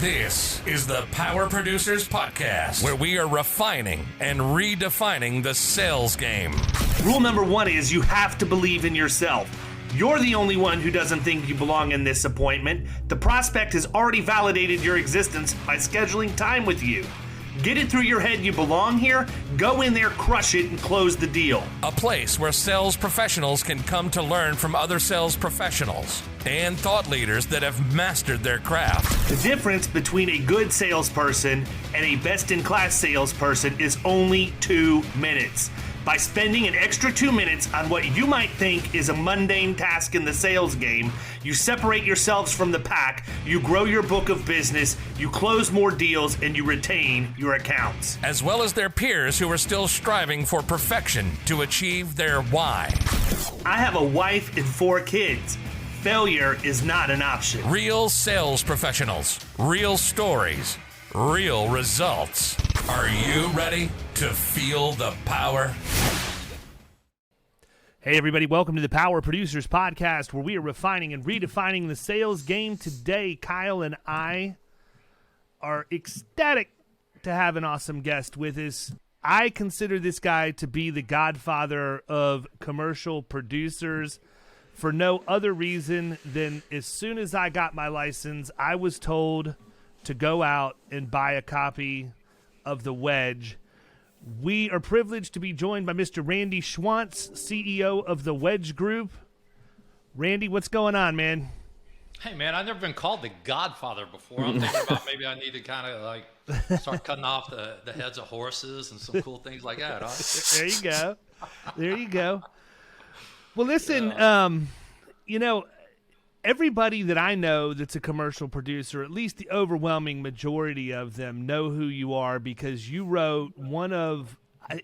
This is the Power Producers Podcast, where we are refining and redefining the sales game. Rule number one is you have to believe in yourself. You're the only one who doesn't think you belong in this appointment. The prospect has already validated your existence by scheduling time with you. Get it through your head you belong here, go in there, crush it, and close the deal. A place where sales professionals can come to learn from other sales professionals and thought leaders that have mastered their craft. The difference between a good salesperson and a best-in-class salesperson is only 2 minutes. By spending an extra 2 minutes on what you might think is a mundane task in the sales game, you separate yourselves from the pack, you grow your book of business, you close more deals, and you retain your accounts. As well as their peers who are still striving for perfection to achieve their why. I have a wife and 4 kids. Failure is not an option. Real sales professionals, real stories, real results. Are you ready to feel the power? Hey everybody, welcome to the Power Producers Podcast, where we are refining and redefining the sales game. Today, Kyle and I are ecstatic to have an awesome guest with us. I consider this guy to be the godfather of commercial producers for no other reason than as soon as I got my license, I was told to go out and buy a copy of the Wedge. We are privileged to be joined by Mr. Randy Schwantz, CEO of the Wedge Group. Randy, what's going on, man? Hey, man, I've never been called the Godfather before. I'm thinking about maybe I need to kind of like start cutting off the heads of horses and some cool things like that. Huh? There you go. There you go. Well, listen, everybody that I know that's a commercial producer, at least the overwhelming majority of them, know who you are because you wrote one of,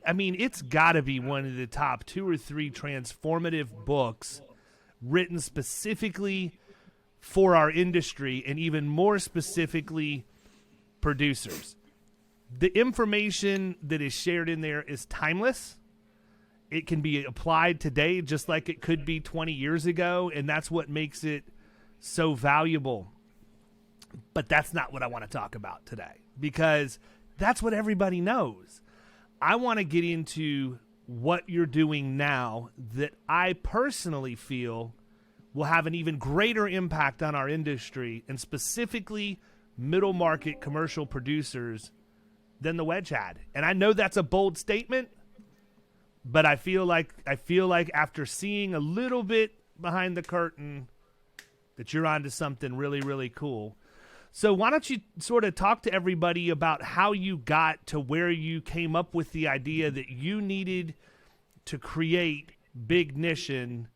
I mean, it's got to be one of the top 2 or 3 transformative books written specifically for our industry and even more specifically producers. The information that is shared in there is timeless. It can be applied today just like it could be 20 years ago, and that's what makes it so valuable. But that's not what I want to talk about today because that's what everybody knows. I want to get into what you're doing now that I personally feel will have an even greater impact on our industry and specifically middle market commercial producers than the Wedge had. And I know that's a bold statement, but I feel like after seeing a little bit behind the curtain that you're onto something really, really cool. So why don't you sort of talk to everybody about how you got to where you came up with the idea that you needed to create Bignition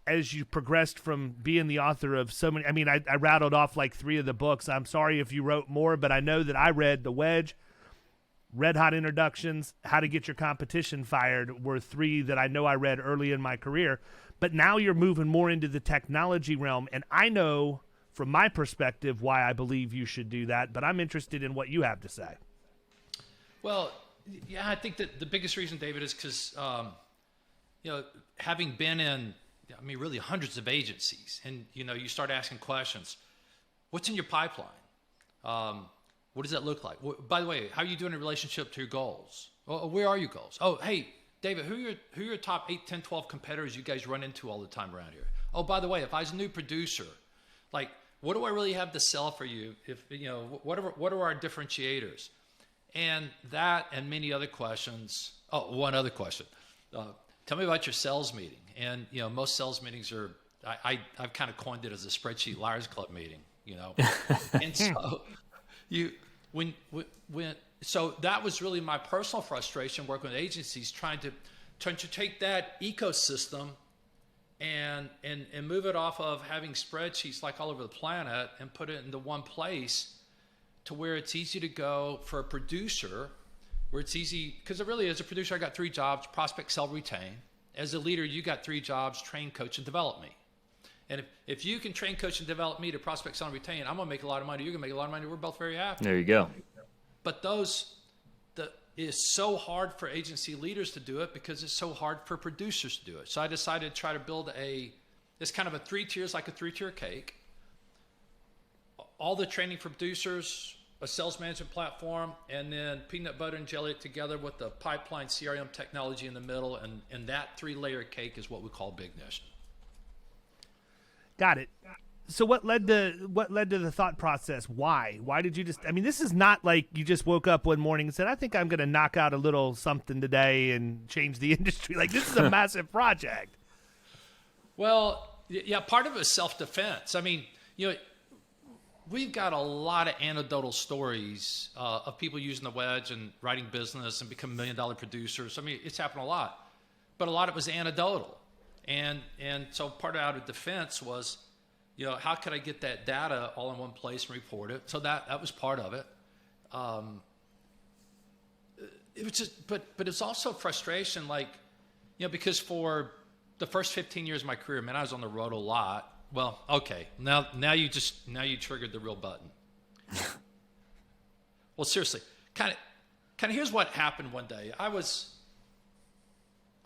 as you progressed from being the author of so many. I mean, I rattled off like 3 of the books. I'm sorry if you wrote more, but I know that I read The Wedge, Red Hot Introductions, How to Get Your Competition Fired were 3 that I know I read early in my career. But now you're moving more into the technology realm, and I know from my perspective why I believe you should do that, but I'm interested in what you have to say. Well, yeah, I think that the biggest reason, David, is because, having been in, really hundreds of agencies, and, you start asking questions. What's in your pipeline? What does that look like? By the way, how are you doing in relationship to your goals? Where are your goals? Oh, hey, David, who are your top 8, 10, 12 competitors you guys run into all the time around here? Oh, by the way, if I was a new producer, like, what do I really have to sell for you? If what are our differentiators? And that and many other questions. Oh, one other question. Tell me about your sales meeting. And, most sales meetings are, I've kind of coined it as a spreadsheet liars club meeting, And so so that was really my personal frustration working with agencies, trying to take that ecosystem and move it off of having spreadsheets like all over the planet and put it into one place to where it's easy to go for a producer, where it's easy, because it really is. A producer, I got 3 jobs: prospect, sell, retain. As a leader, you got 3 jobs: train, coach, and develop me. And if you can train, coach, and develop me to prospect, sell, and retain, I'm going to make a lot of money. You're going to make a lot of money. We're both very happy. There you go. But it's so hard for agency leaders to do it because it's so hard for producers to do it. So I decided to try to build it's kind of a 3 tiers, like a 3-tier cake. all the training for producers, a sales management platform, and then peanut butter and jelly it together with the pipeline CRM technology in the middle, and that 3-layer cake is what we call Bignition. Got it. So what led to the thought process? Why did you just? I mean, this is not like you just woke up one morning and said, "I think I'm going to knock out a little something today and change the industry." Like, this is a massive project. Well, yeah, part of it is self-defense. I mean, we've got a lot of anecdotal stories of people using the Wedge and writing business and becoming $1 million producers. I mean, it's happened a lot, but a lot of it was anecdotal, and so part of our defense was, how could I get that data all in one place and report it? So that was part of it. It was just, but it's also frustration, like, because for the first 15 years of my career, man, I was on the road a lot. Well, okay, now you triggered the real button. Well, seriously, kind of here's what happened one day. I was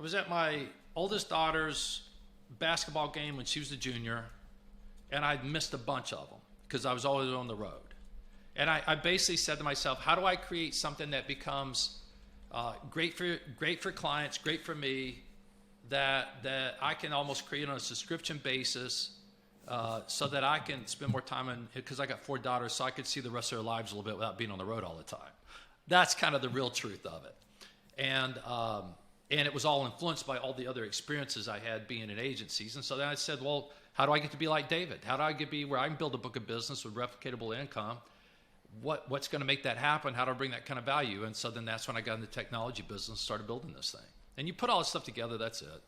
at my oldest daughter's basketball game when she was a junior, and I'd missed a bunch of them because I was always on the road. And I basically said to myself, how do I create something that becomes great for clients, great for me, that I can almost create on a subscription basis, so that I can spend more time on, because I got 4 daughters, so I could see the rest of their lives a little bit without being on the road all the time. That's kind of the real truth of it. And it was all influenced by all the other experiences I had being in agencies. And so then I said, well, how do I get to be like David? How do I get to be where I can build a book of business with replicatable income? What's going to make that happen? How do I bring that kind of value? And so then that's when I got in the technology business and started building this thing. And you put all this stuff together, that's it.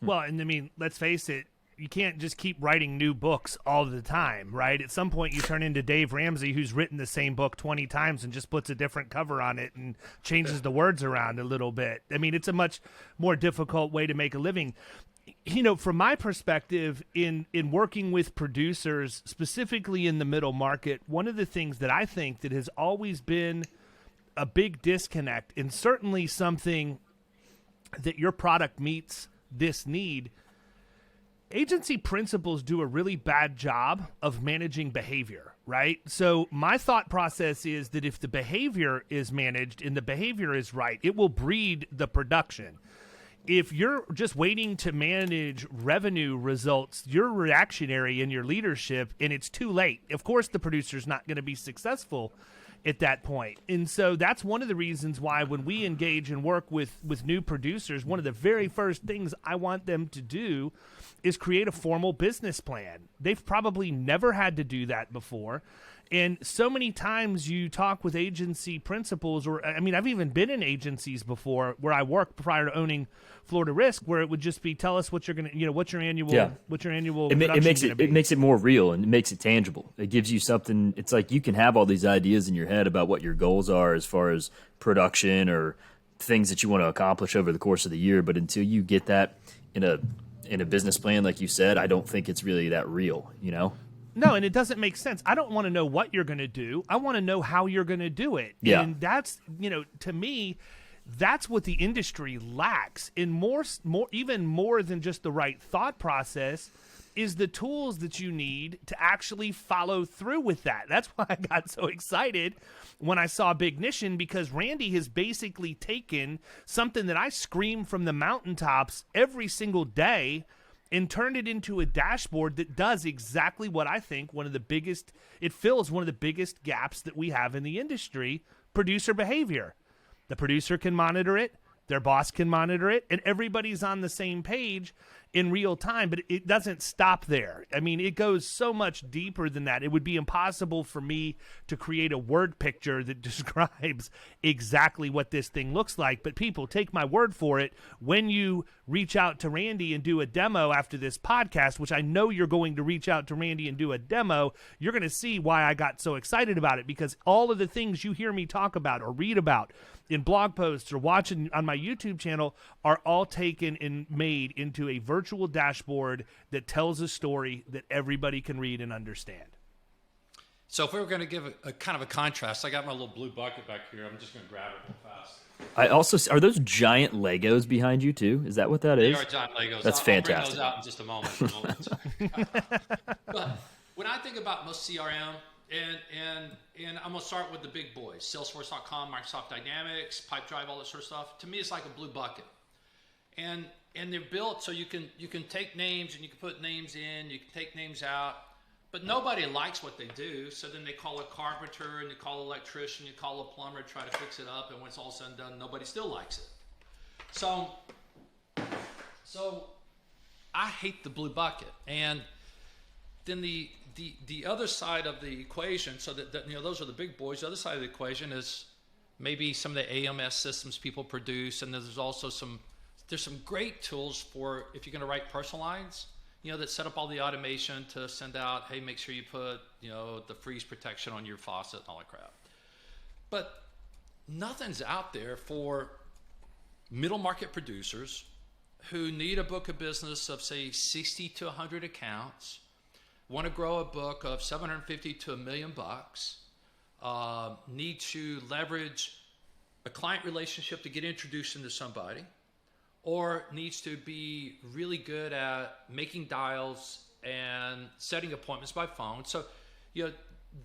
Well, and I mean, let's face it, you can't just keep writing new books all the time, right? At some point, you turn into Dave Ramsey, who's written the same book 20 times and just puts a different cover on it and changes the words around a little bit. I mean, it's a much more difficult way to make a living. From my perspective, in working with producers, specifically in the middle market, one of the things that I think that has always been a big disconnect, and certainly something that your product meets this need, agency principals do a really bad job of managing behavior, right? So my thought process is that if the behavior is managed and the behavior is right, it will breed the production. If you're just waiting to manage revenue results, you're reactionary in your leadership, and it's too late. Of course, the producer's not going to be successful at that point. And so that's one of the reasons why when we engage and work with new producers, one of the very first things I want them to do is create a formal business plan. They've probably never had to do that before. And so many times you talk with agency principals, or I mean, I've even been in agencies before where I worked prior to owning Florida Risk, where it would just be, tell us what you're going to, what's your annual, it makes it more real, and it makes it tangible. It gives you something. It's like you can have all these ideas in your head about what your goals are as far as production or things that you want to accomplish over the course of the year. But until you get that in a business plan, like you said, I don't think it's really that real, No, and it doesn't make sense. I don't want to know what you're going to do. I want to know how you're going to do it. Yeah. And that's, to me, that's what the industry lacks. And even more than just the right thought process is the tools that you need to actually follow through with that. That's why I got so excited when I saw Bignition, because Randy has basically taken something that I scream from the mountaintops every single day and turned it into a dashboard that does exactly what I think it fills one of the biggest gaps that we have in the industry: producer behavior. The producer can monitor it, their boss can monitor it, and everybody's on the same page in real time, but it doesn't stop there. I mean, it goes so much deeper than that. It would be impossible for me to create a word picture that describes exactly what this thing looks like, but people, take my word for it. When you reach out to Randy and do a demo after this podcast, which I know you're going to reach out to Randy and do a demo, you're going to see why I got so excited about it, because all of the things you hear me talk about or read about in blog posts or watching on my YouTube channel are all taken and made into a virtual dashboard that tells a story that everybody can read and understand. So if we were going to give a kind of a contrast, I got my little blue bucket back here. I'm just going to grab it real fast. I also are those giant Legos behind you too? Is that what that is? They are giant Legos. That's I'll fantastic. bring those out in just a moment. But when I think about most CRM, and I'm gonna start with the big boys: Salesforce.com, Microsoft Dynamics, Pipedrive, all that sort of stuff. To me, it's like a blue bucket, and they're built so you can take names and you can put names in, you can take names out, but nobody likes what they do. So then they call a carpenter and you call an electrician, you call a plumber, try to fix it up, and when it's all said and done, nobody still likes it. So I hate the blue bucket. And then the other side of the equation, so that those are the big boys. The other side of the equation is maybe some of the AMS systems people produce, and there's also some great tools for if you're going to write personal lines, that set up all the automation to send out, hey, make sure you put the freeze protection on your faucet and all that crap. But nothing's out there for middle market producers who need a book of business of say 60 to 100 accounts, want to grow a book of 750 to $1 million, need to leverage a client relationship to get introduced into somebody, or needs to be really good at making dials and setting appointments by phone. So,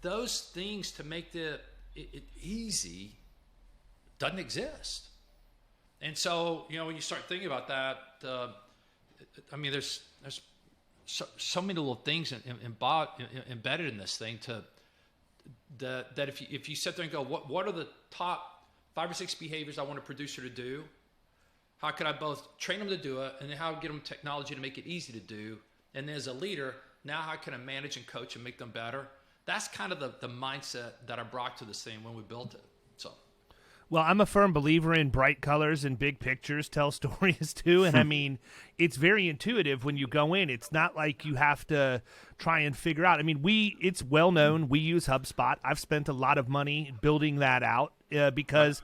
those things to make it easy doesn't exist. And so, when you start thinking about that, there's so many little things embedded in this thing that if you sit there and go, what are the top 5 or 6 behaviors I want a producer to do? How could I both train them to do it, and then how get them technology to make it easy to do? And then as a leader, now how can I manage and coach and make them better? That's kind of the mindset that I brought to this thing when we built it. So. Well, I'm a firm believer in bright colors and big pictures tell stories too. And it's very intuitive when you go in. It's not like you have to try and figure out. It's well known. We use HubSpot. I've spent a lot of money building that out because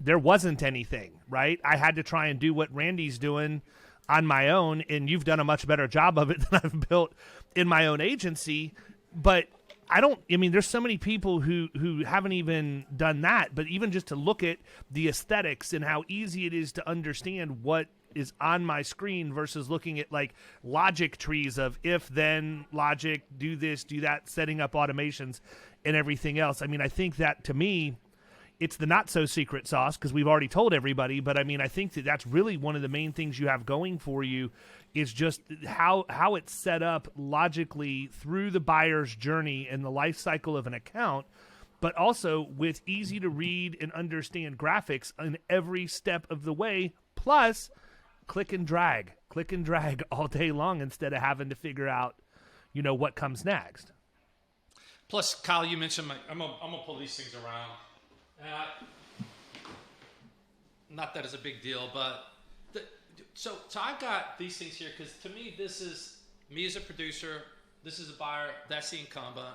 there wasn't anything, right? I had to try and do what Randy's doing on my own, and you've done a much better job of it than I've built in my own agency. But there's so many people who haven't even done that, but even just to look at the aesthetics and how easy it is to understand what is on my screen versus looking at like logic trees of if, then, logic, do this, do that, setting up automations and everything else. I think that to me, it's the not so secret sauce because we've already told everybody, but I think that's really one of the main things you have going for you is just how it's set up logically through the buyer's journey and the life cycle of an account, but also with easy to read and understand graphics in every step of the way, plus click and drag all day long instead of having to figure out, what comes next. Plus, Kyle, you mentioned I'm gonna pull these things around. Not that it's a big deal, but so I've got these things here because to me, this is me as a producer, this is a buyer, that's the incumbent.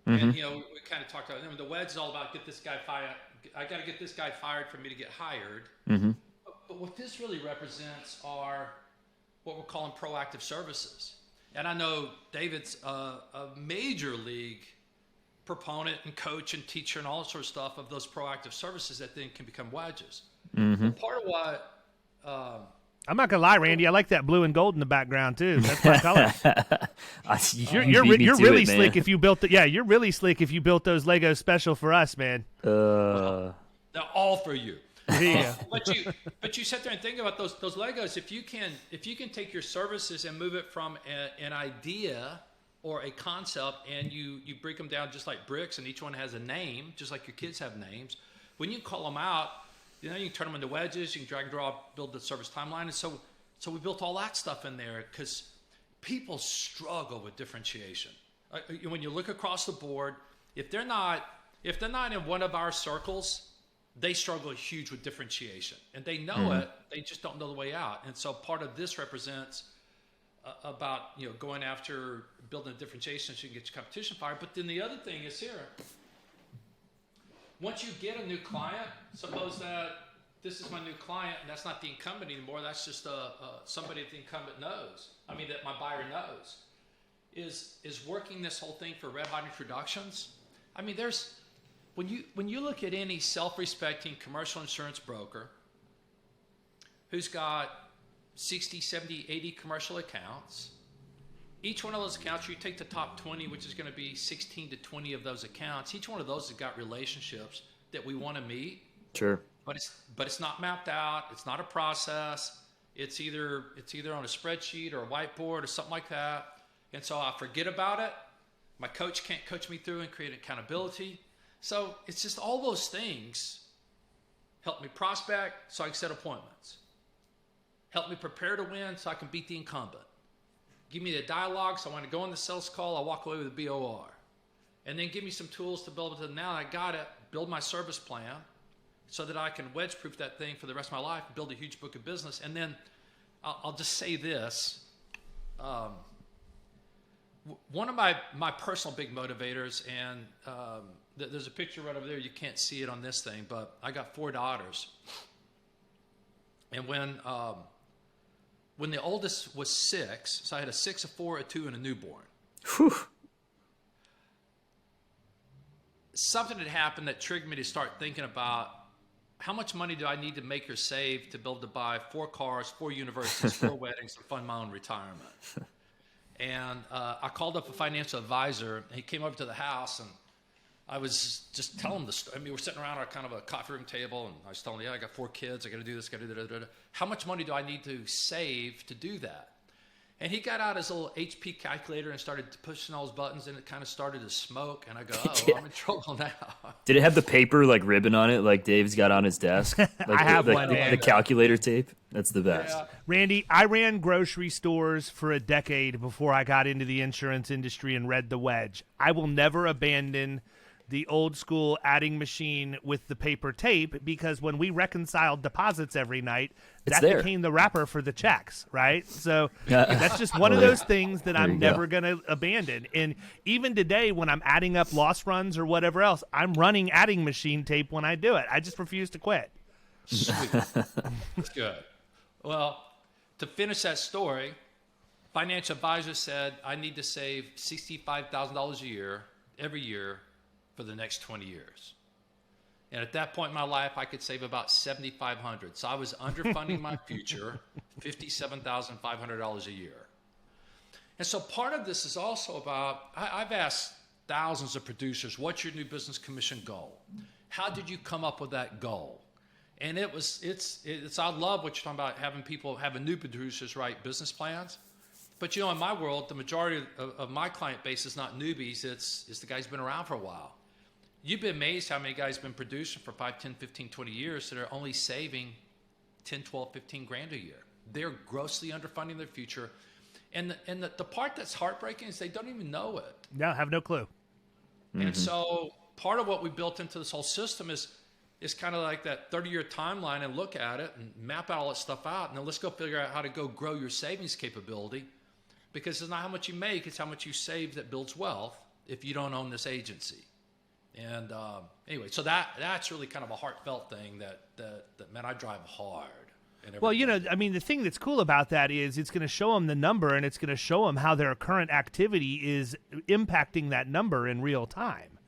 Mm-hmm. And we kind of talked about the wedge is all about get this guy fired. I got to get this guy fired for me to get hired. Mm-hmm. But what this really represents are what we're calling proactive services. And I know David's a major league proponent and coach and teacher and all sorts of stuff of those proactive services that then can become wedges. Mm-hmm. Part of what I'm not gonna lie, Randy, I like that blue and gold in the background too. That's my color. You're really slick if you built you're really slick if you built those Legos special for us, man. They're all for you. Yeah. But you sit there and think about those Legos. If you can take your services and move it from an idea or a concept, and you break them down just like bricks, and each one has a name, just like your kids have names. When you call them out, you can turn them into wedges. You can drag and drop, build the service timeline, and so we built all that stuff in there because people struggle with differentiation. When you look across the board, if they're not in one of our circles, they struggle huge with differentiation, and they know it. They just don't know the way out. And so part of this represents about going after building a differentiation so you can get your competition fired. But then the other thing is here. Once you get a new client, suppose that this is my new client and that's not the incumbent anymore. That's just somebody that the incumbent knows. That my buyer knows. Is working this whole thing for red hot introductions. There's when you look at any self-respecting commercial insurance broker who's got 60, 70, 80 commercial accounts, Each one of those accounts, you take the top 20, which is going to be 16 to 20 of those accounts. Each one of those has got relationships that we want to meet. Sure. But it's not mapped out. It's not a process. It's either on a spreadsheet or a whiteboard or something like that. And so I forget about it. My coach can't coach me through and create accountability. So it's just all those things help me prospect so I can set appointments. Help me prepare to win so I can beat the incumbent. Give me the dialogue so when I go on the sales call, I walk away with a BOR. And then give me some tools to build it. Now I got it, build my service plan so that I can wedge-proof that thing for the rest of my life and build a huge book of business. And then I'll just say this. One of my personal big motivators, and there's a picture right over there. You can't see it on this thing, but I got 4 daughters. And when the oldest was 6, so I had a 6, a 4, a 2, and a newborn. Whew. Something had happened that triggered me to start thinking about how much money do I need to make or save to be able to buy 4 cars, 4 universities, 4 weddings, and fund my own retirement. And I called up a financial advisor, and he came over to the house, and I was just telling him the story. I mean, we're sitting around our kind of a coffee room table, and I was telling him, yeah, I got 4 kids, I got to do this, got to do that. How much money do I need to save to do that? And he got out his little HP calculator and started pushing all his buttons, and it kind of started to smoke. And I go, oh, Yeah. I'm in trouble now. Did it have the paper like ribbon on it, like Dave's got on his desk? Like I have one, man. The calculator tape. That's the best. Yeah. Randy, I ran grocery stores for a decade before I got into the insurance industry and read the Wedge. I will never abandon the old school adding machine with the paper tape, because when we reconciled deposits every night, that there. became the wrapper for the checks, right? So that's just one of those things that I'm never going to abandon. And even today, when I'm adding up loss runs or whatever else, I'm running adding machine tape when I do it. I just refuse to quit. Sweet. That's good. Well, to finish that story, financial advisor said I need to save $65,000 a year, every year, for the next 20 years. And at that point in my life, I could save about $7,500. So I was underfunding my future, $57,500 a year. And so part of this is also about, I've asked thousands of producers, what's your new business commission goal? How did you come up with that goal? And it's I love what you're talking about, having new producers write business plans. But in my world, the majority of my client base is not newbies. It's the guys who've been around for a while. You'd be amazed how many guys have been producing for 5, 10, 15, 20 years that are only saving 10, 12, 15 grand a year. They're grossly underfunding their future. And the part that's heartbreaking is they don't even know it. No, have no clue. Mm-hmm. And so part of what we built into this whole system is kind of like that 30-year timeline, and look at it and map all that stuff out. And then let's go figure out how to go grow your savings capability, because it's not how much you make, it's how much you save that builds wealth if you don't own this agency. And anyway, so that's really kind of a heartfelt thing that man, I drive hard. Well, I mean, the thing that's cool about that is it's going to show them the number, and it's going to show them how their current activity is impacting that number in real time.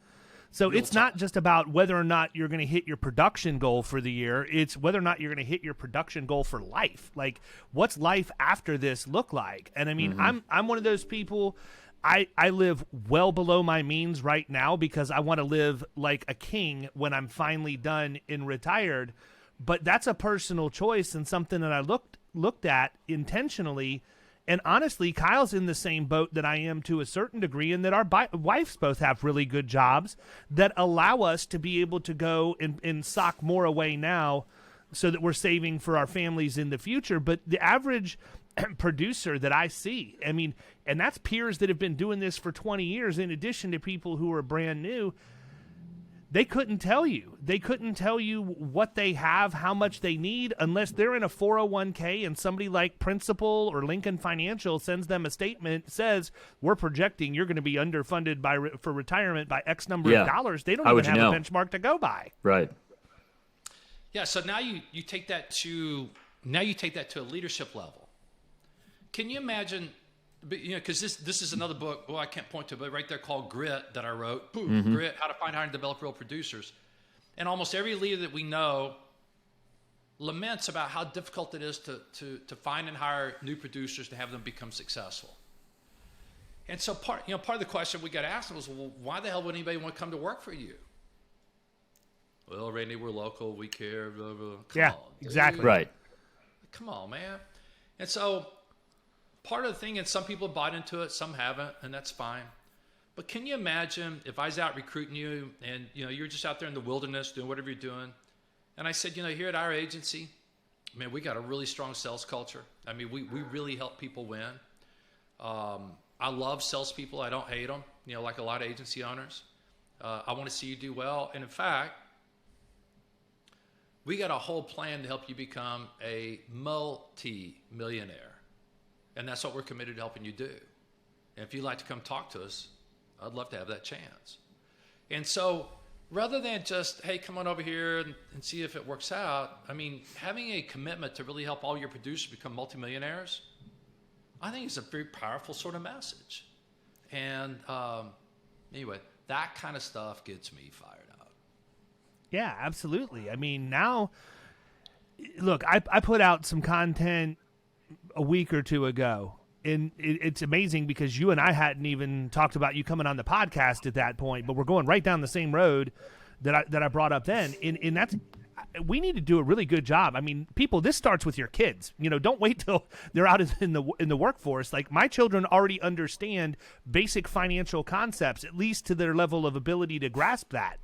So it's not just about whether or not you're going to hit your production goal for the year. It's whether or not you're going to hit your production goal for life. Like, what's life after this look like? And I mean, I'm one of those people. I live well below my means right now because I want to live like a king when I'm finally done and retired. But that's a personal choice and something that I looked at intentionally. And honestly, Kyle's in the same boat that I am to a certain degree, in that our wives both have really good jobs that allow us to be able to go and sock more away now so that we're saving for our families in the future. But the average producer that I see, I mean, and that's peers that have been doing this for 20 years in addition to people who are brand new, they couldn't tell you. They couldn't tell you what they have, how much they need, unless they're in a 401k and somebody like Principal or Lincoln Financial sends them a statement, says, we're projecting you're going to be underfunded for retirement by X number of dollars. They don't even have a benchmark to go by. Right. Yeah, so now you take that to a leadership level. Can you imagine, because this is another book, I can't point to it, but right there called Grit that I wrote. Grit, How to Find, Hire, and Develop Real Producers. And almost every leader that we know laments about how difficult it is to find and hire new producers to have them become successful. And so part of the question we got asked was, well, why the hell would anybody want to come to work for you? Well, Randy, we're local. We care. Blah, blah. Come on, exactly. Right. Come on, man. And so part of the thing, and some people bought into it, some haven't, and that's fine. But can you imagine if I was out recruiting you and, you're just out there in the wilderness doing whatever you're doing, and I said, here at our agency, man, we got a really strong sales culture. I mean, we really help people win. I love salespeople. I don't hate them, like a lot of agency owners. I want to see you do well. And in fact, we got a whole plan to help you become a multi-millionaire. And that's what we're committed to helping you do. And if you'd like to come talk to us, I'd love to have that chance. And so rather than just, hey, come on over here and see if it works out, I mean, having a commitment to really help all your producers become multimillionaires, I think is a very powerful sort of message. And anyway, that kind of stuff gets me fired up. Yeah, absolutely. I mean, now, look, I put out some content a week or two ago, and it's amazing because you and I hadn't even talked about you coming on the podcast at that point, but we're going right down the same road that I brought up then. And that's, we need to do a really good job. I mean, people, this starts with your kids. Don't wait till they're out in the workforce. Like, my children already understand basic financial concepts, at least to their level of ability to grasp that.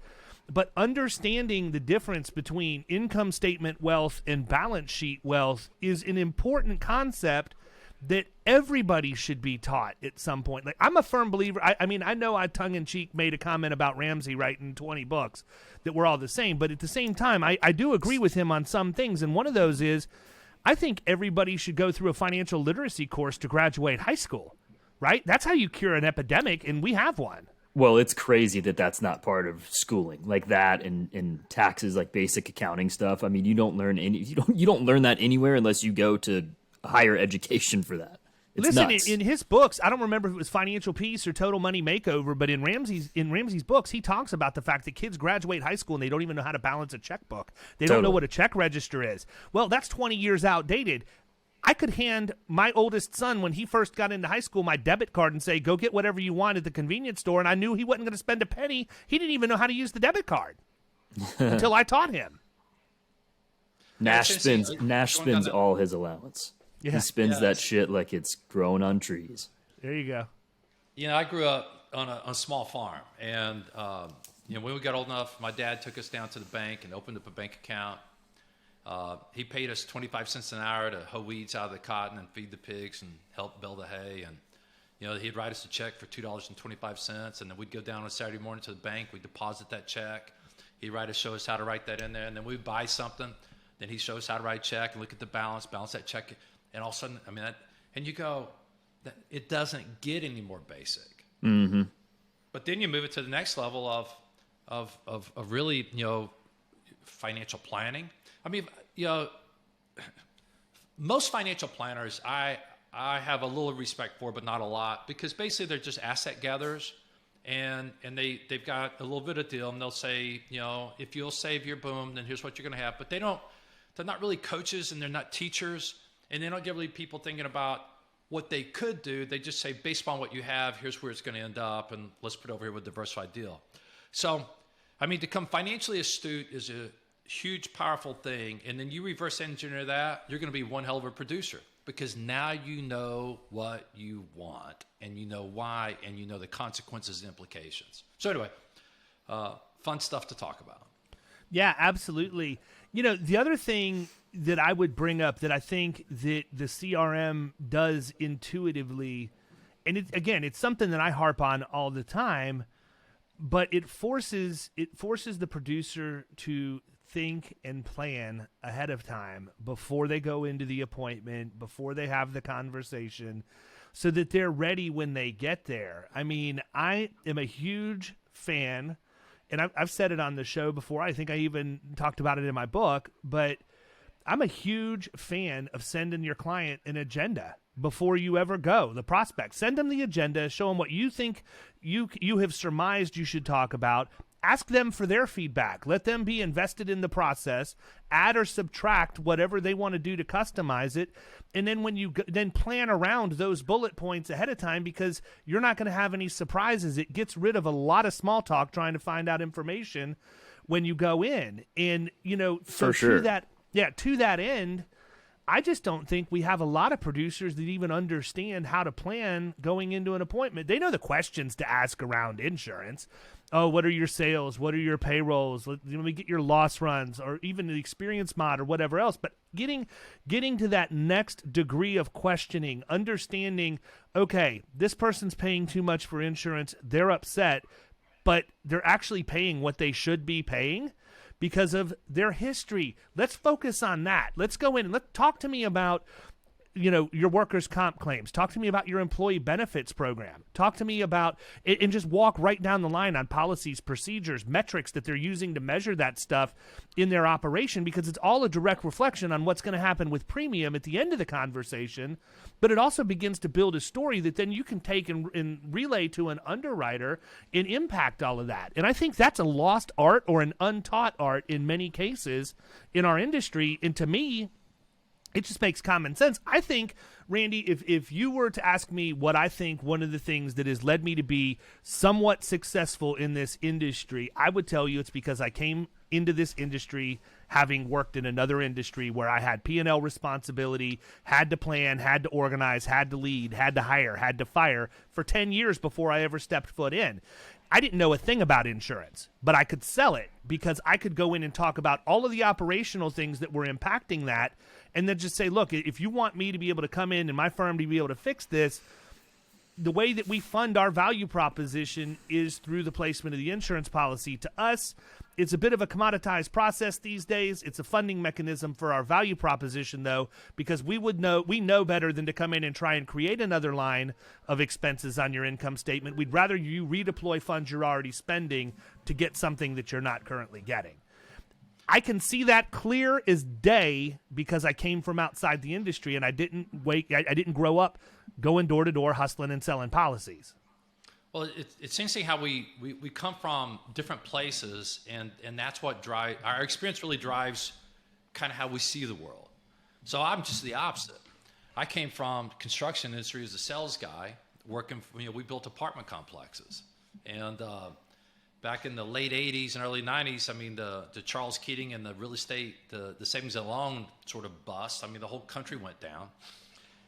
But understanding the difference between income statement wealth and balance sheet wealth is an important concept that everybody should be taught at some point. Like, I'm a firm believer. I mean, I know I tongue-in-cheek made a comment about Ramsey writing 20 books that we're all the same, but at the same time, I do agree with him on some things, and one of those is I think everybody should go through a financial literacy course to graduate high school, right? That's how you cure an epidemic, and we have one. Well, it's crazy that that's not part of schooling, like that and taxes, like basic accounting stuff. I mean, you don't learn that anywhere unless you go to higher education for that. It's Listen, nuts. in his books, I don't remember if it was Financial Peace or Total Money Makeover, but in Ramsey's books, he talks about the fact that kids graduate high school and they don't even know how to balance a checkbook. They don't know what a check register is. Well, that's 20 years outdated. I could hand my oldest son, when he first got into high school, my debit card and say, go get whatever you want at the convenience store, and I knew he wasn't going to spend a penny. He didn't even know how to use the debit card until I taught him. Nash spends all his allowance. Yeah. He spends that shit like it's growing on trees. There you go. I grew up on a small farm, and when we got old enough, my dad took us down to the bank and opened up a bank account. He paid us 25 cents an hour to hoe weeds out of the cotton and feed the pigs and help bale the hay. And, he'd write us a check for $2.25. And then we'd go down on Saturday morning to the bank. We'd deposit that check. He'd show us how to write that in there. And then we'd buy something. Then he'd show us how to write a check and look at the balance that check. And all of a sudden, and you go, it doesn't get any more basic. Mm-hmm. But then you move it to the next level of really, financial planning. I mean, most financial planners I have a little respect for, but not a lot, because basically they're just asset gatherers, and they've got a little bit of deal, and they'll say, if you'll save your boom, then here's what you're going to have. But they're not really coaches, and they're not teachers, and they don't get really people thinking about what they could do. They just say, based on what you have, here's where it's going to end up, and let's put it over here with a diversified deal. So, I mean, to become financially astute is a huge, powerful thing. And then you reverse engineer that, you're going to be one hell of a producer, because now you know what you want, and you know why, and you know the consequences and implications. So anyway, fun stuff to talk about. Yeah, absolutely. The other thing that I would bring up that I think that the CRM does intuitively, and it's something that I harp on all the time, but it forces the producer to think and plan ahead of time before they go into the appointment, before they have the conversation, so that they're ready when they get there. I mean, I am a huge fan, and I've said it on the show before. I think I even talked about it in my book, but I'm a huge fan of sending your client an agenda before you ever go. The prospect, send them the agenda, show them what you think you have surmised you should talk about, ask them for their feedback. Let them be invested in the process, add or subtract whatever they want to do to customize it. And then when you then plan around those bullet points ahead of time, because you're not going to have any surprises. It gets rid of a lot of small talk trying to find out information when you go in. And, for sure. To that end, I just don't think we have a lot of producers that even understand how to plan going into an appointment. They know the questions to ask around insurance. Oh, what are your sales? What are your payrolls? Let me get your loss runs, or even the experience mod or whatever else. But getting to that next degree of questioning, understanding, okay, this person's paying too much for insurance. They're upset, but they're actually paying what they should be paying because of their history. Let's focus on that. Let's go in and talk to me about, your workers' comp claims. Talk to me about your employee benefits program. Talk to me about it, and just walk right down the line on policies, procedures, metrics that they're using to measure that stuff in their operation, because it's all a direct reflection on what's going to happen with premium at the end of the conversation. But it also begins to build a story that then you can take and relay to an underwriter and impact all of that. And I think that's a lost art or an untaught art in many cases in our industry. And to me, it just makes common sense. I think, Randy, if you were to ask me what I think one of the things that has led me to be somewhat successful in this industry, I would tell you it's because I came into this industry having worked in another industry where I had P&L responsibility, had to plan, had to organize, had to lead, had to hire, had to fire for 10 years before I ever stepped foot in. I didn't know a thing about insurance, but I could sell it because I could go in and talk about all of the operational things that were impacting that, and then just say, look, if you want me to be able to come in and my firm to be able to fix this, the way that we fund our value proposition is through the placement of the insurance policy. To us, it's a bit of a commoditized process these days. It's a funding mechanism for our value proposition, though, because we know better than to come in and try and create another line of expenses on your income statement. We'd rather you redeploy funds you're already spending to get something that you're not currently getting. I can see that clear as day because I came from outside the industry, and I didn't grow up going door to door hustling and selling policies. Well, it's interesting how we come from different places, and that's what our experience really drives kind of how we see the world. So I'm just the opposite. I came from construction industry as a sales guy, working. We built apartment complexes, and back in the late 80s and early 90s, I mean, the Charles Keating and the real estate, the savings and loan sort of bust. I mean, the whole country went down,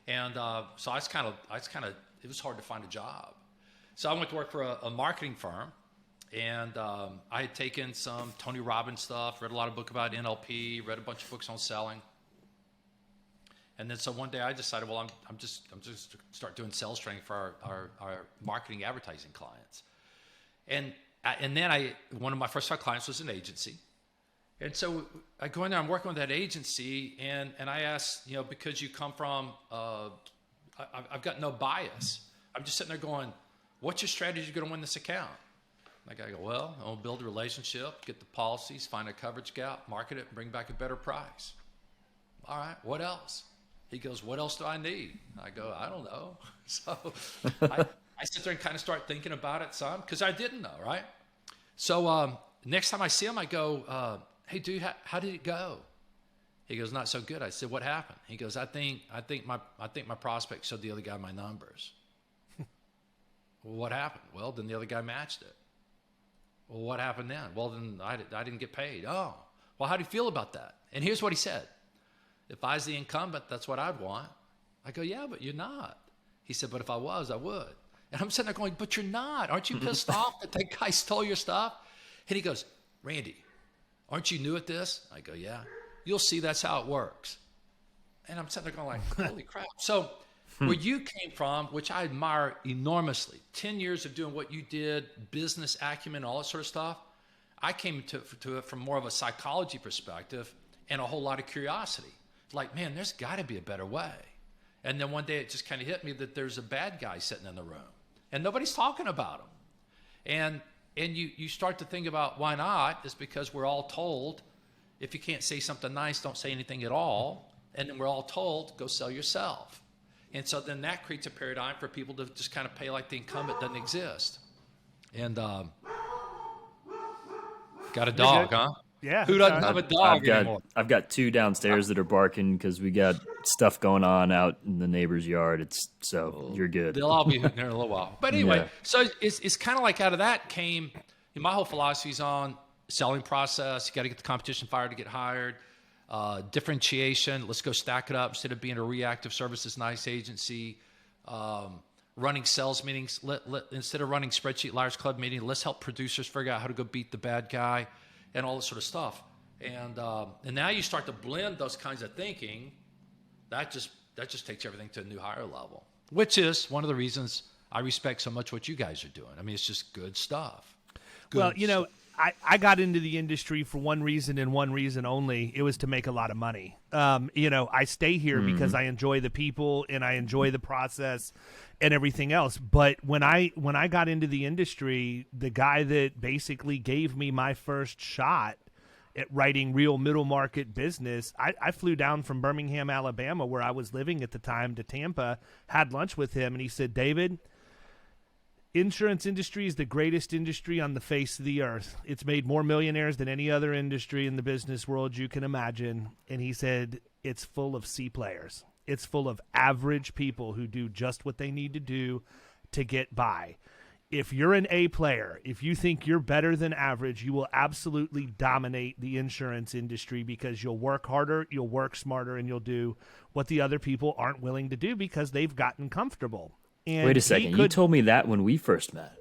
and so it was hard to find a job. So I went to work for a marketing firm, and I had taken some Tony Robbins stuff, read a lot of books about NLP, read a bunch of books on selling. And then so one day I decided, well, I'm just start doing sales training for our marketing advertising clients. And then one of my first clients was an agency. And so I go in there, I'm working with that agency, and I ask, because you come from, I've got no bias. I'm just sitting there going, what's your strategy going to win this account? I go, well, I'll build a relationship, get the policies, find a coverage gap, market it, and bring back a better price. All right, what else? He goes, what else do I need? I go, I don't know. So I sit there and kind of start thinking about it some, because I didn't know, right? So next time I see him, I go, hey, dude, how did it go? He goes, not so good. I said, what happened? He goes, I think my prospect showed the other guy my numbers. Well, what happened? Well, then the other guy matched it. Well, what happened then? Well, then I didn't get paid. Oh, well, how do you feel about that? And here's what he said. If I was the incumbent, that's what I'd want. I go, yeah, but you're not. He said, but if I was, I would. And I'm sitting there going, but you're not. Aren't you pissed off that guy stole your stuff? And he goes, Randy, aren't you new at this? I go, yeah. You'll see that's how it works. And I'm sitting there going like, holy crap. So where you came from, which I admire enormously, 10 years of doing what you did, business acumen, all that sort of stuff, I came to it from more of a psychology perspective and a whole lot of curiosity. Like, man, there's got to be a better way. And then one day it just kind of hit me that there's a bad guy sitting in the room and nobody's talking about him. And you start to think about why not. It's because we're all told, if you can't say something nice, don't say anything at all. And then we're all told, go sell yourself. And so then that creates a paradigm for people to just kind of pay like the incumbent doesn't exist. And Got a dog, huh? Yeah. Who doesn't have a dog anymore? I've got 2 downstairs that are barking because we got stuff going on out in the neighbor's yard. You're good. They'll all be there in a little while. But anyway, so it's kind of like out of that came my whole philosophy is on selling process. You got to get the competition fired to get hired. Differentiation. Let's go stack it up instead of being a reactive services nice agency. Running sales meetings. Instead of running spreadsheet liars club meeting, let's help producers figure out how to go beat the bad guy. And all this sort of stuff, and now you start to blend those kinds of thinking. That just takes everything to a new higher level, which is one of the reasons I respect so much what you guys are doing. I mean, it's just good stuff. Well, I got into the industry for one reason and one reason only. It was to make a lot of money. I stay here because I enjoy the people and I enjoy the process and everything else. But when I got into the industry, the guy that basically gave me my first shot at writing real middle market business, I flew down from Birmingham, Alabama, where I was living at the time, to Tampa, had lunch with him, and he said, David, insurance industry is the greatest industry on the face of the earth. It's made more millionaires than any other industry in the business world you can imagine. And he said, it's full of C players. It's full of average people who do just what they need to do to get by. If you're an A player, if you think you're better than average, you will absolutely dominate the insurance industry because you'll work harder, you'll work smarter, and you'll do what the other people aren't willing to do because they've gotten comfortable. And wait a second. You told me that when we first met.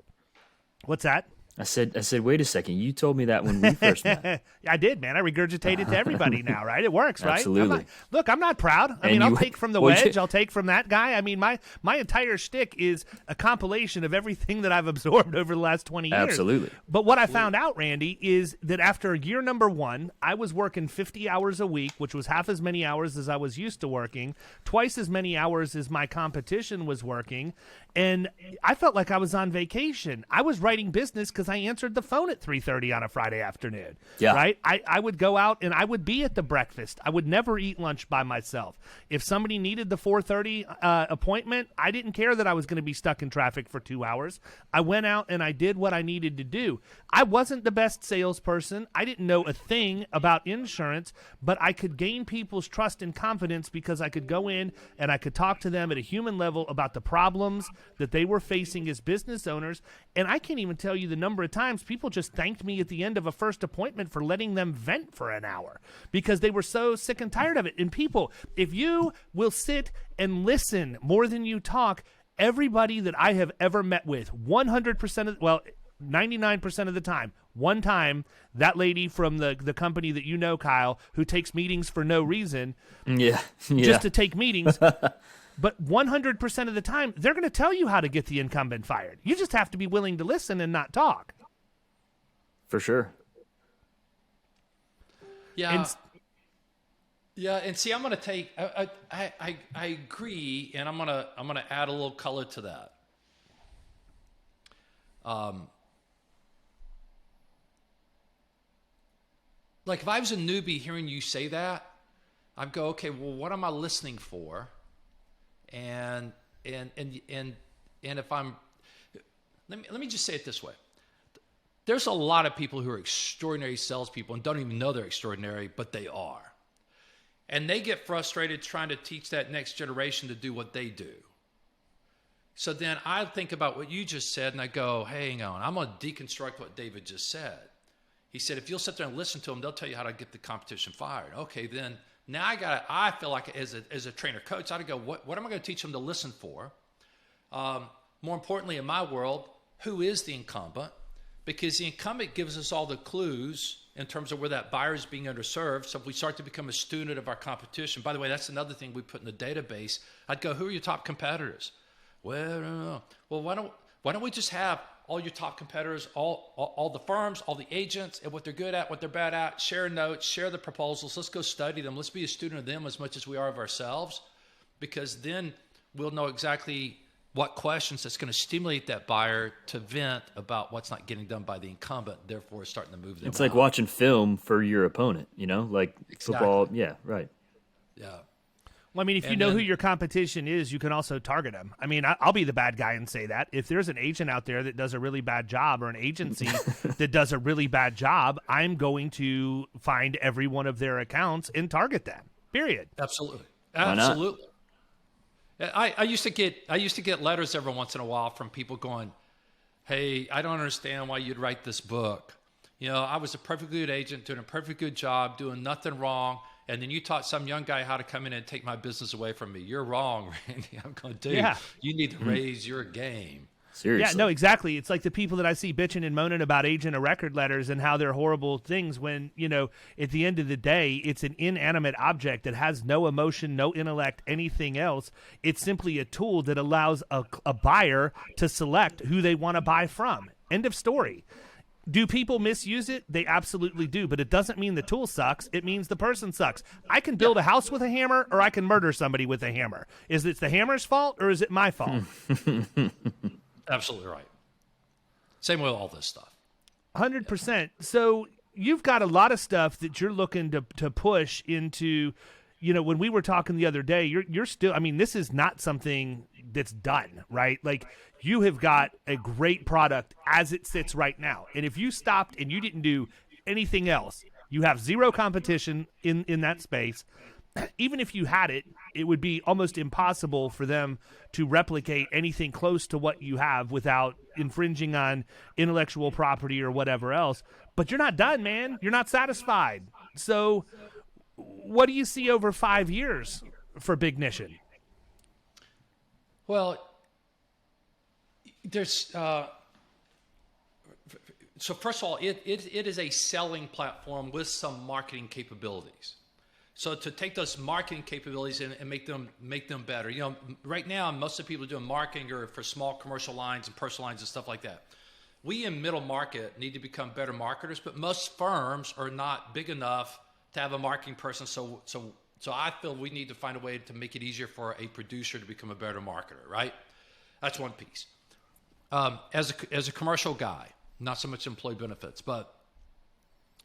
What's that? I said, wait a second. You told me that when we first met. I did, man. I regurgitate it to everybody now, right? It works, right? Absolutely. I'm not proud. I mean, I'll take from the Wedge. I'll take from that guy. I mean, my entire shtick is a compilation of everything that I've absorbed over the last 20 years. Absolutely. But what I found out, Randy, is that after year number 1, I was working 50 hours a week, which was half as many hours as I was used to working, twice as many hours as my competition was working, and I felt like I was on vacation. I was writing business because I answered the phone at 3:30 on a Friday afternoon. Yeah. Right? I would go out and I would be at the breakfast. I would never eat lunch by myself. If somebody needed the 4:30 appointment, I didn't care that I was going to be stuck in traffic for 2 hours. I went out and I did what I needed to do. I wasn't the best salesperson. I didn't know a thing about insurance, but I could gain people's trust and confidence because I could go in and I could talk to them at a human level about the problems that they were facing as business owners. And I can't even tell you the number of times people just thanked me at the end of a first appointment for letting them vent for an hour because they were so sick and tired of it. And people, if you will sit and listen more than you talk, everybody that I have ever met with, 99% of the time, one time, that lady from the company that you know, Kyle, who takes meetings for no reason, just to take meetings. But 100% of the time, they're going to tell you how to get the incumbent fired. You just have to be willing to listen and not talk. For sure. Yeah. And see, I'm going to take. I agree, and I'm going to add a little color to that. Like if I was a newbie hearing you say that, I'd go, okay, well, what am I listening for? And if I'm, let me just say it this way. There's a lot of people who are extraordinary salespeople and don't even know they're extraordinary, but they are. And they get frustrated trying to teach that next generation to do what they do. So then I think about what you just said and I go, hey, hang on, I'm going to deconstruct what David just said. He said, if you'll sit there and listen to them, they'll tell you how to get the competition fired. Okay, then now I feel like as a trainer coach, I got to go, what am I going to teach them to listen for? More importantly, in my world, who is the incumbent? Because the incumbent gives us all the clues in terms of where that buyer is being underserved. So if we start to become a student of our competition, by the way, that's another thing we put in the database. I'd go, who are your top competitors? Well, no. Well, why don't we just have all your top competitors, all the firms, all the agents, and what they're good at, what they're bad at, share notes, share the proposals. Let's go study them. Let's be a student of them as much as we are of ourselves, because then we'll know exactly what questions that's going to stimulate that buyer to vent about what's not getting done by the incumbent, therefore starting to move them It's like watching film for your opponent, like exactly. Football. Yeah, right. Yeah. Well, I mean, if you know who your competition is, you can also target them. I mean, I'll be the bad guy and say that. If there's an agent out there that does a really bad job or an agency that does a really bad job, I'm going to find every one of their accounts and target them, period. Absolutely. Absolutely. I used to get letters every once in a while from people going, hey, I don't understand why you'd write this book. I was a perfectly good agent, doing a perfectly good job, doing nothing wrong. And then you taught some young guy how to come in and take my business away from me. You're wrong, Randy. I'm going, dude, you need to raise your game. Seriously. Yeah, no, exactly. It's like the people that I see bitching and moaning about agent of record letters and how they're horrible things when, at the end of the day, it's an inanimate object that has no emotion, no intellect, anything else. It's simply a tool that allows a buyer to select who they want to buy from. End of story. Do people misuse it? They absolutely do, but it doesn't mean the tool sucks. It means the person sucks. I can build a house with a hammer, or I can murder somebody with a hammer. Is it the hammer's fault, or is it my fault? Absolutely right. Same with all this stuff. 100%. So you've got a lot of stuff that you're looking to push into. When we were talking the other day, you're still, I mean, this is not something that's done, right? Like, you have got a great product as it sits right now. And if you stopped and you didn't do anything else, you have zero competition in that space. Even if you had it, it would be almost impossible for them to replicate anything close to what you have without infringing on intellectual property or whatever else. But you're not done, man. You're not satisfied. So what do you see over 5 years for Bignition? Well, there's so first of all, it is a selling platform with some marketing capabilities. So to take those marketing capabilities and make them better. Right now, most of the people doing marketing are for small commercial lines and personal lines and stuff like that. We in middle market need to become better marketers, but most firms are not big enough to have a marketing person. So I feel we need to find a way to make it easier for a producer to become a better marketer, right? That's one piece. As a commercial guy, not so much employee benefits, but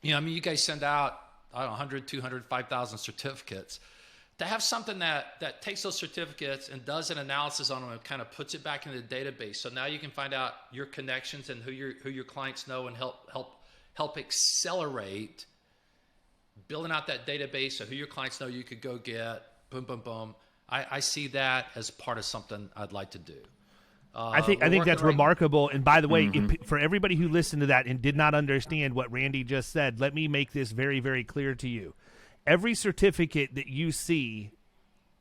you guys send out 100, 200, 5,000 certificates. To have something that takes those certificates and does an analysis on them and kind of puts it back into the database. So now you can find out your connections and who your clients know and help accelerate building out that database of who your clients know you could go get. Boom, boom, boom. I see that as part of something I'd like to do. I think that's remarkable. And by the way, for everybody who listened to that and did not understand what Randy just said, let me make this very, very clear to you. Every certificate that you see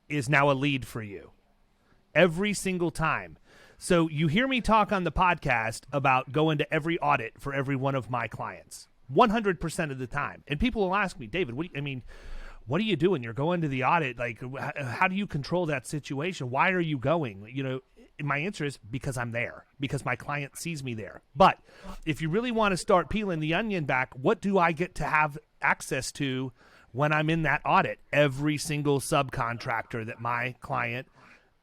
is now a lead for you. Every single time. So you hear me talk on the podcast about going to every audit for every one of my clients, 100% of the time. And people will ask me, David, what are you doing? You're going to the audit. Like, how do you control that situation? Why are you going? My answer is because I'm there, because my client sees me there. But if you really want to start peeling the onion back, what do I get to have access to when I'm in that audit? Every single subcontractor that my client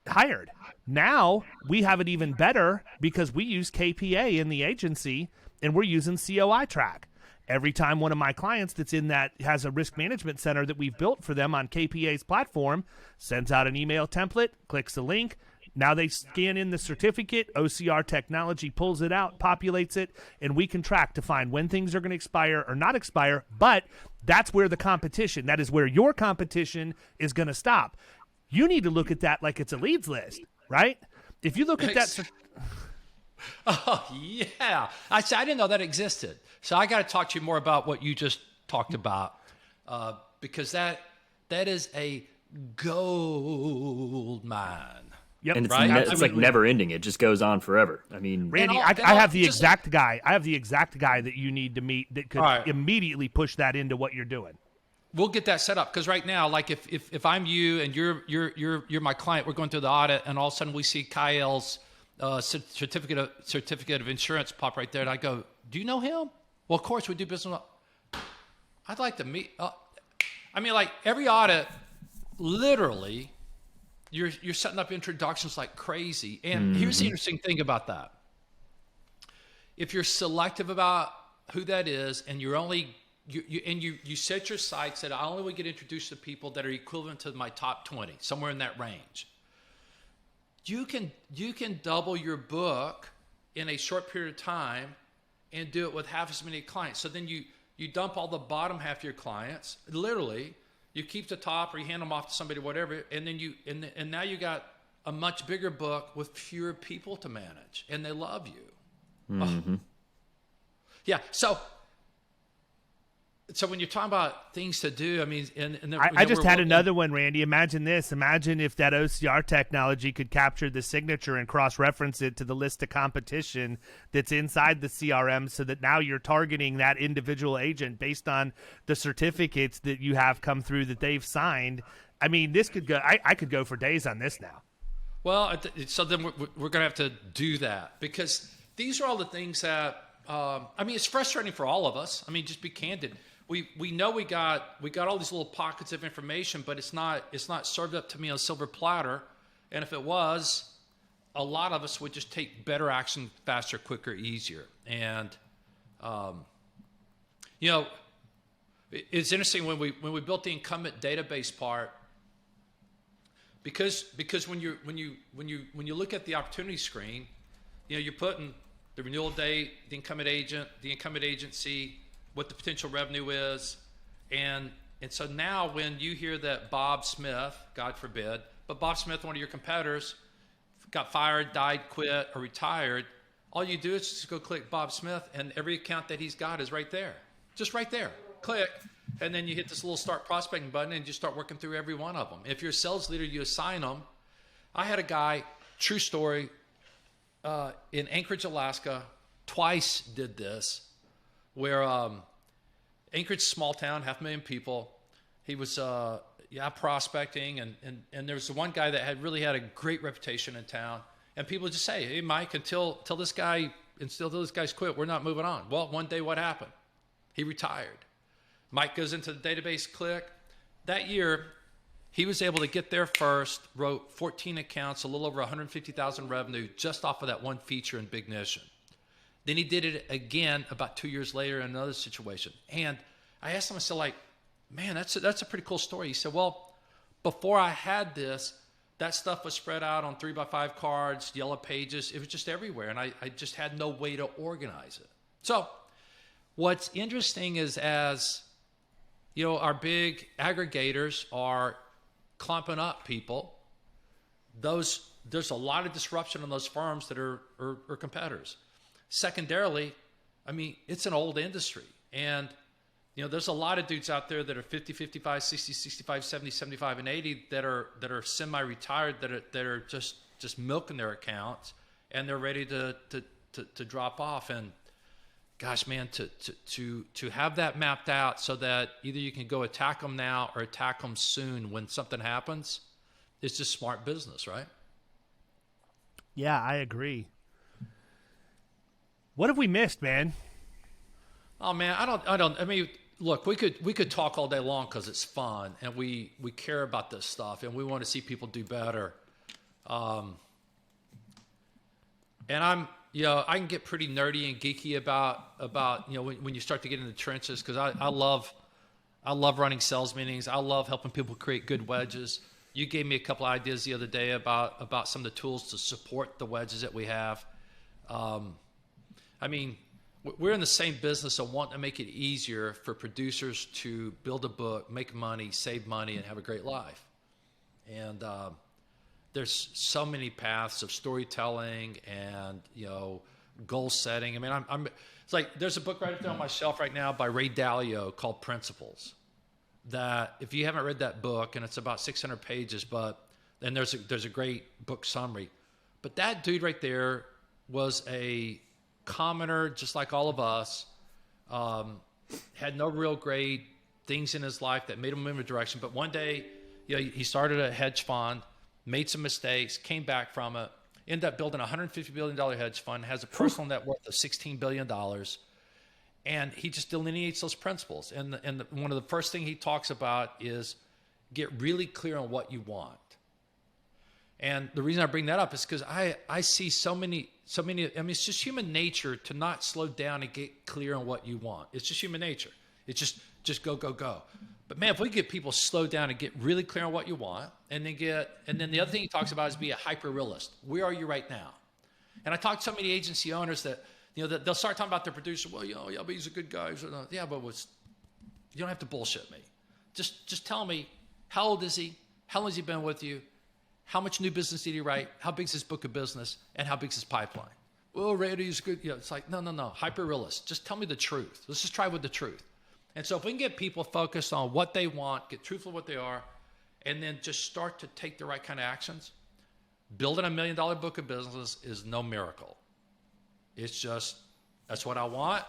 hired. Now we have it even better because we use KPA in the agency and we're using COI track. Every time one of my clients that's in that has a risk management center that we've built for them on KPA's platform sends out an email template, clicks a link. Now they scan in the certificate, OCR technology pulls it out, populates it, and we can track to find when things are going to expire or not expire. But that's where the competition, that is where your competition is going to stop. You need to look at that like it's a leads list, right? If you look at that. Oh, yeah. I didn't know that existed. So I got to talk to you more about what you just talked about because that is a gold mine. Yep. And it's like never ending. It just goes on forever. I mean, Randy, I have the exact guy. I have the exact guy that you need to meet that could immediately push that into what you're doing. We'll get that set up because right now, like if I'm you and you're my client, we're going through the audit, and all of a sudden we see Kyle's certificate of insurance pop right there, and I go, "Do you know him?" Well, of course we do business. I'd like to meet. Like every audit, literally. You're setting up introductions like crazy. And here's the interesting thing about that. If you're selective about who that is and you're only you set your sights that I only would get introduced to people that are equivalent to my top 20, somewhere in that range. You can double your book in a short period of time and do it with half as many clients. So then you dump all the bottom half of your clients, literally. You keep the top, or you hand them off to somebody, whatever, and then and now you got a much bigger book with fewer people to manage, and they love you. Mm-hmm. Oh. Yeah. So when you're talking about things to do, I mean, I just had another one, Randy. Imagine this. Imagine if that OCR technology could capture the signature and cross-reference it to the list of competition that's inside the CRM, so that now you're targeting that individual agent based on the certificates that you have come through that they've signed. I mean, this could go. I could go for days on this now. Well, so then we're going to have to do that, because these are all the things that I mean, it's frustrating for all of us. I mean, just be candid. We know we got all these little pockets of information, but it's not served up to me on a silver platter. And if it was, a lot of us would just take better action faster, quicker, easier. And you know, it's interesting when we built the incumbent database part, because when you look at the opportunity screen, you know, you're putting the renewal date, the incumbent agent, the incumbent agency, what the potential revenue is. And so now when you hear that Bob Smith, God forbid, but Bob Smith, one of your competitors, got fired, died, quit, or retired, all you do is just go click Bob Smith, and every account that he's got is right there. Just right there. Click, and then you hit this little start prospecting button and you start working through every one of them. If you're a sales leader, you assign them. I had a guy, true story, in Anchorage, Alaska, twice did this, where Anchorage, small town, 500,000 people. He was prospecting, and there was one guy that had a great reputation in town, and people would just say, "Hey, Mike, until this guy's quit, we're not moving on." Well, one day, what happened? He retired. Mike goes into the database, click. That year, he was able to get there first, wrote 14 accounts, a little over 150,000 revenue just off of that one feature in Bignition. Then he did it again about 2 years later in another situation. And I asked him, I said, like, man, that's a pretty cool story. He said, well, before I had this, that stuff was spread out on 3x5 cards, yellow pages. It was just everywhere, and I just had no way to organize it. So what's interesting is, as you know, our big aggregators are clumping up people. There's a lot of disruption in those firms that are competitors. Secondarily, I mean, it's an old industry, and you know, there's a lot of dudes out there that are 50, 55, 60, 65, 70, 75, and 80 that are semi-retired, that are just milking their accounts, and they're ready to drop off. And gosh, man, to have that mapped out so that either you can go attack them now or attack them soon when something happens, it's just smart business, right? Yeah, I agree. What have we missed, man? Oh man, I mean, look, we could talk all day long because it's fun, and we care about this stuff, and we want to see people do better. And I can get pretty nerdy and geeky about you know, when you start to get in the trenches, because I love running sales meetings. I love helping people create good wedges. You gave me a couple of ideas the other day about some of the tools to support the wedges that we have. I mean, we're in the same business of wanting to make it easier for producers to build a book, make money, save money, and have a great life. And there's so many paths of storytelling and, you know, goal setting. I mean, it's like there's a book right up there on my shelf right now by Ray Dalio called Principles. That if you haven't read that book, and it's about 600 pages, then there's a great book summary. But that dude right there was a commoner, just like all of us, had no real great things in his life that made him move in a direction. But one day, you know, he started a hedge fund, made some mistakes, came back from it, ended up building a $150 billion hedge fund, has a personal net worth of $16 billion. And he just delineates those principles. And one of the first things he talks about is get really clear on what you want. And the reason I bring that up is because I see so many, I mean, it's just human nature to not slow down and get clear on what you want. It's just human nature. It's just go, go, go. But man, if we get people slow down and get really clear on what you want, and then the other thing he talks about is be a hyper realist. Where are you right now? And I talk to so many agency owners that, that they'll start talking about their producer. Well, yeah, but he's a good guy. Yeah, but you don't have to bullshit me. Just tell me, how old is he? How long has he been with you? How much new business did he write? How big's his book of business? And how big's his pipeline? Well, Randy's good. It's like, no. Hyper realist. Just tell me the truth. Let's just try with the truth. And so if we can get people focused on what they want, get truthful what they are, and then just start to take the right kind of actions, building $1 million book of business is no miracle. It's just, that's what I want.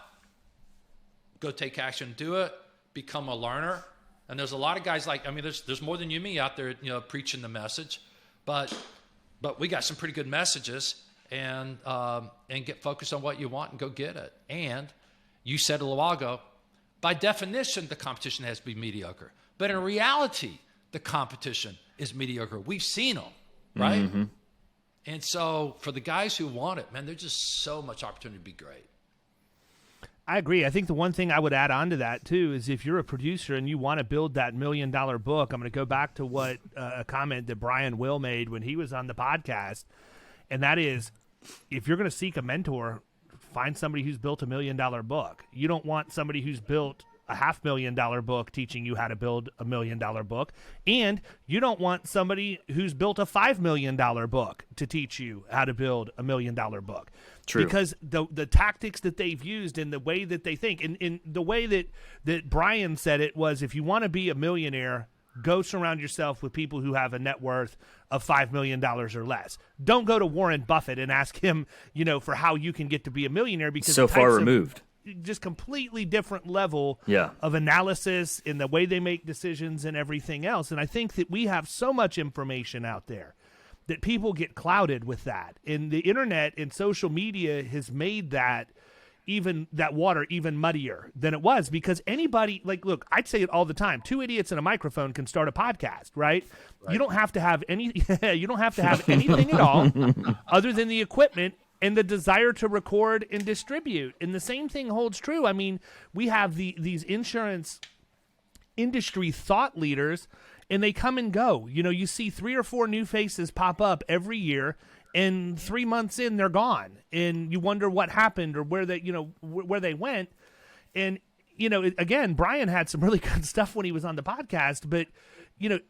Go take action, do it, become a learner. And there's a lot of guys there's more than you and me out there, preaching the message, but we got some pretty good messages, and get focused on what you want and go get it. And you said a little while ago, by definition, the competition has to be mediocre. But in reality, the competition is mediocre. We've seen them, right? Mm-hmm. And so for the guys who want it, man, there's just so much opportunity to be great. I agree. I think the one thing I would add on to that, too, is if you're a producer and you want to build that $1 million book, I'm going to go back to what a comment that Brian Will made when he was on the podcast, and that is, if you're going to seek a mentor, find somebody who's built $1 million book. You don't want somebody who's built a $500,000 book teaching you how to build $1 million book, and you don't want somebody who's built a $5 million book to teach you how to build $1 million book. True. Because the tactics that they've used and the way that they think, and in the way that Brian said it was, if you want to be a millionaire, go surround yourself with people who have a net worth of $5 million or less. Don't go to Warren Buffett and ask him, for how you can get to be a millionaire, because so far removed. Just completely different level yeah. of analysis in the way they make decisions and everything else. And I think that we have so much information out there that people get clouded with that. And the internet and social media has made that water even muddier than it was, because anybody, look, I'd say it all the time. 2 idiots and a microphone can start a podcast, right? You don't have to have anything at all other than the equipment and the desire to record and distribute. And the same thing holds true. I mean, we have these insurance industry thought leaders, and they come and go. You see 3 or 4 new faces pop up every year, and 3 months in, they're gone. And you wonder what happened or where they went. And, again, Brian had some really good stuff when he was on the podcast, but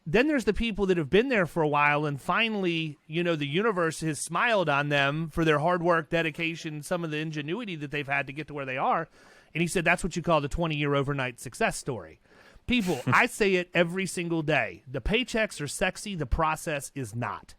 then there's the people that have been there for a while, and finally, the universe has smiled on them for their hard work, dedication, some of the ingenuity that they've had to get to where they are. And he said that's what you call the 20-year overnight success story. People, I say it every single day. The paychecks are sexy. The process is not.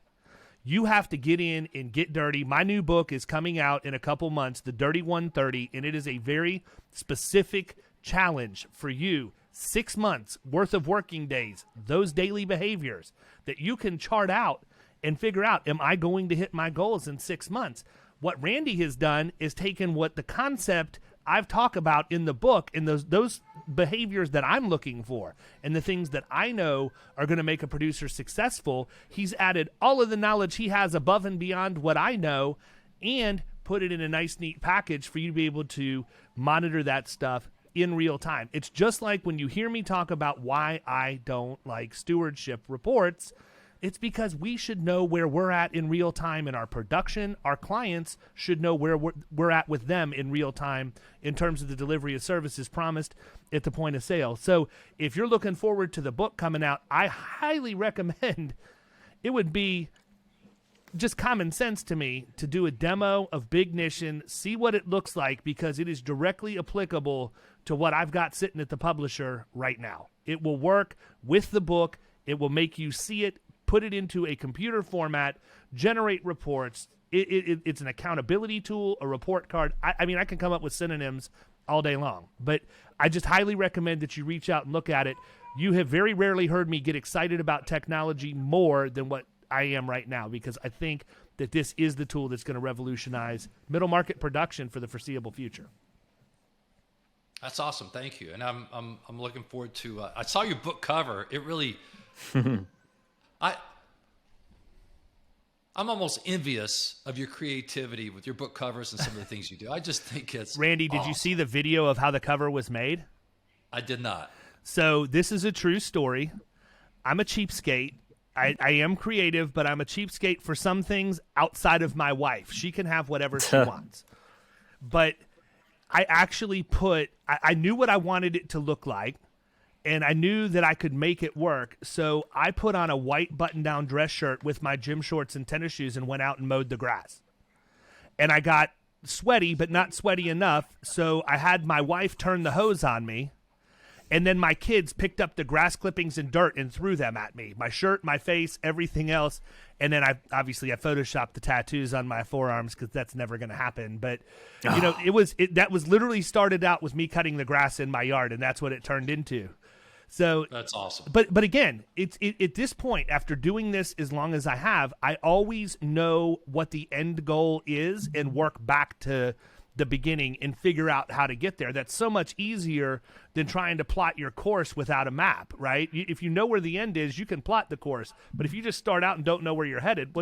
You have to get in and get dirty. My new book is coming out in a couple months, The Dirty 130, and it is a very specific challenge for you. 6 months worth of working days, those daily behaviors that you can chart out and figure out, am I going to hit my goals in 6 months? What Randy has done is taken what the concept I've talked about in the book and those behaviors that I'm looking for and the things that I know are going to make a producer successful. He's added all of the knowledge he has above and beyond what I know and put it in a nice, neat package for you to be able to monitor that stuff in real time. It's just like when you hear me talk about why I don't like stewardship reports, it's because we should know where we're at in real time in our production. Our clients should know where we're at with them in real time in terms of the delivery of services promised at the point of sale. So if you're looking forward to the book coming out, I highly recommend, it would be just common sense to me to do a demo of Bignition, see what it looks like, because it is directly applicable to what I've got sitting at the publisher right now. It will work with the book. It will make you see it, put it into a computer format, generate reports. It's an accountability tool, a report card. I mean, I can come up with synonyms all day long, but I just highly recommend that you reach out and look at it. You have very rarely heard me get excited about technology more than what I am right now, because I think that this is the tool that's going to revolutionize middle market production for the foreseeable future. That's awesome. Thank you. And I'm looking forward to, I saw your book cover. It really, I'm almost envious of your creativity with your book covers and some of the things you do. I just think it's Randy, did awesome. you see the video of how the cover was made? I did not. So this is a true story. I'm a cheapskate. I am creative, but I'm a cheapskate for some things outside of my wife. She can have whatever she wants. But I actually I knew what I wanted it to look like, and I knew that I could make it work. So I put on a white button-down dress shirt with my gym shorts and tennis shoes and went out and mowed the grass. And I got sweaty, but not sweaty enough, so I had my wife turn the hose on me. And then my kids picked up the grass clippings and dirt and threw them at me. My shirt, my face, everything else. And then I photoshopped the tattoos on my forearms because that's never going to happen. But, that was literally started out with me cutting the grass in my yard, and that's what it turned into. So that's awesome. But again, it's at this point, after doing this as long as I have, I always know what the end goal is and work back to the beginning and figure out how to get there. That's so much easier than trying to plot your course without a map, right? If you know where the end is, you can plot the course. But if you just start out and don't know where you're headed,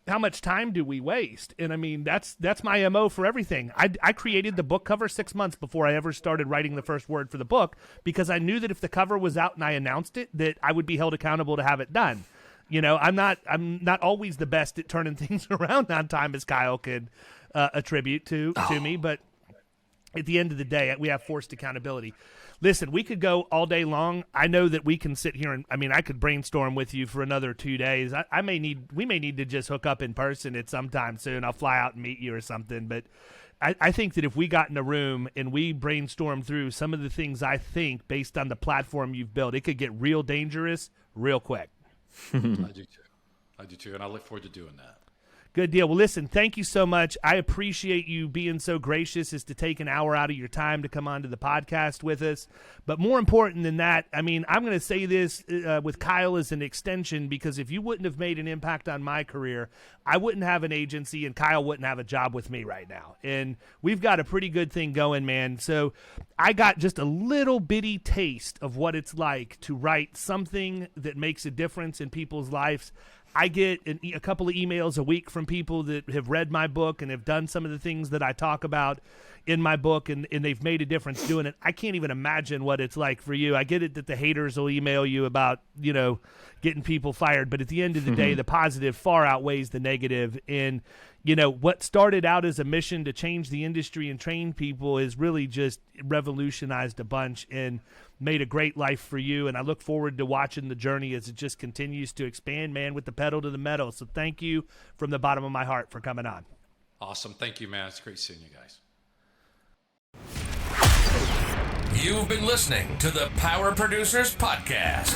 how much time do we waste? And I mean, that's my MO for everything. I created the book cover 6 months before I ever started writing the first word for the book, because I knew that if the cover was out and I announced it, that I would be held accountable to have it done. I'm not always the best at turning things around on time, as Kyle could attribute to me, but at the end of the day, we have forced accountability. Listen, we could go all day long. I know that we can sit here and, I could brainstorm with you for another 2 days. We may need to just hook up in person at some time soon. I'll fly out and meet you or something. But I think that if we got in a room and we brainstormed through some of the things I think based on the platform you've built, it could get real dangerous real quick. I do too. And I look forward to doing that. Good deal. Well, listen, thank you so much. I appreciate you being so gracious as to take an hour out of your time to come onto the podcast with us. But more important than that, I'm going to say this with Kyle as an extension, because if you wouldn't have made an impact on my career, I wouldn't have an agency and Kyle wouldn't have a job with me right now. And we've got a pretty good thing going, man. So I got just a little bitty taste of what it's like to write something that makes a difference in people's lives. I get a couple of emails a week from people that have read my book and have done some of the things that I talk about in my book, and they've made a difference doing it. I can't even imagine what it's like for you. I get it that the haters will email you about, getting people fired, but at the end of the day, the positive far outweighs the negative. And, what started out as a mission to change the industry and train people has really just revolutionized a bunch and made a great life for you. And I look forward to watching the journey as it just continues to expand, man, with the pedal to the metal. So thank you from the bottom of my heart for coming on. Awesome. Thank you, man. It's great seeing you guys. You've been listening to the Power Producers Podcast.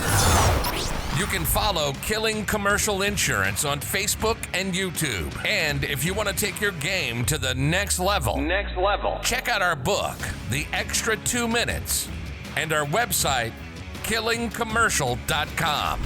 You can follow Killing Commercial Insurance on Facebook and YouTube. And if you want to take your game to the next level, check out our book, The Extra 2 Minutes, and our website, killingcommercial.com.